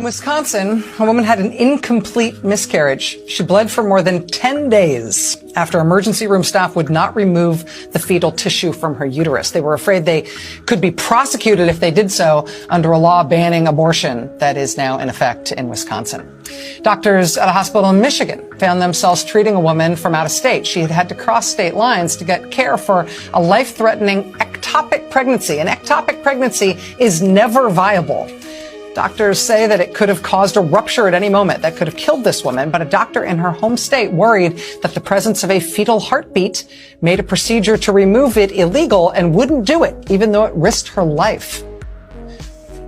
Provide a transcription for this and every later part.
In Wisconsin, a woman had an incomplete miscarriage. She bled for more than 10 days after emergency room staff would not remove the fetal tissue from her uterus. They were afraid they could be prosecuted if they did so under a law banning abortion that is now in effect in Wisconsin. Doctors at a hospital in Michigan found themselves treating a woman from out of state. She had to cross state lines to get care for a life-threatening ectopic pregnancy. An ectopic pregnancy is never viable. Doctors say that it could have caused a rupture at any moment that could have killed this woman, but a doctor in her home state worried that the presence of a fetal heartbeat made a procedure to remove it illegal and wouldn't do it, even though it risked her life.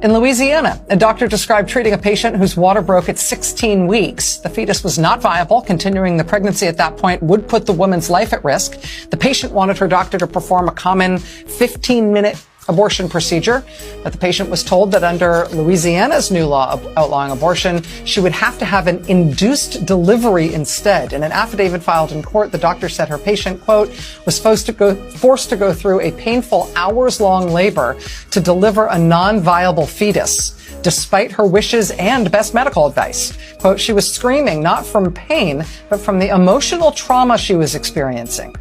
In Louisiana, a doctor described treating a patient whose water broke at 16 weeks. The fetus was not viable. Continuing the pregnancy at that point would put the woman's life at risk. The patient wanted her doctor to perform a common 15-minute abortion procedure, but the patient was told that under Louisiana's new law outlawing abortion, she would have to have an induced delivery instead. In an affidavit filed in court, the doctor said her patient, quote, was forced to go through a painful hours-long labor to deliver a non-viable fetus, despite her wishes and best medical advice. Quote, she was screaming not from pain, but from the emotional trauma she was experiencing.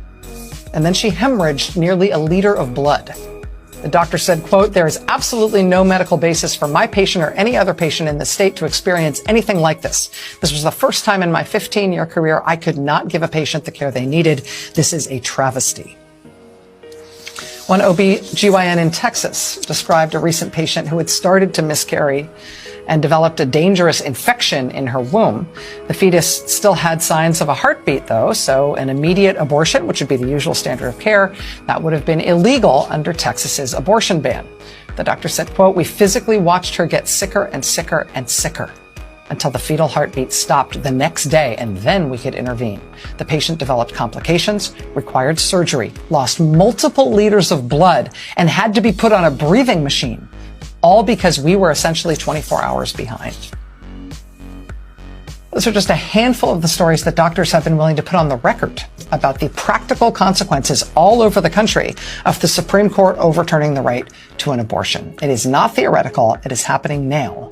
And then she hemorrhaged nearly a liter of blood. The doctor said, quote, there is absolutely no medical basis for my patient or any other patient in the state to experience anything like this. This was the first time in my 15-year career I could not give a patient the care they needed. This is a travesty. One OB-GYN in Texas described a recent patient who had started to miscarry and developed a dangerous infection in her womb. The fetus still had signs of a heartbeat, though, so an immediate abortion, which would be the usual standard of care, that would have been illegal under Texas's abortion ban. The doctor said, quote, we physically watched her get sicker and sicker and sicker until the fetal heartbeat stopped the next day, and then we could intervene. The patient developed complications, required surgery, lost multiple liters of blood, and had to be put on a breathing machine, all because we were essentially 24 hours behind. Those are just a handful of the stories that doctors have been willing to put on the record about the practical consequences all over the country of the Supreme Court overturning the right to an abortion. It is not theoretical. It is happening now.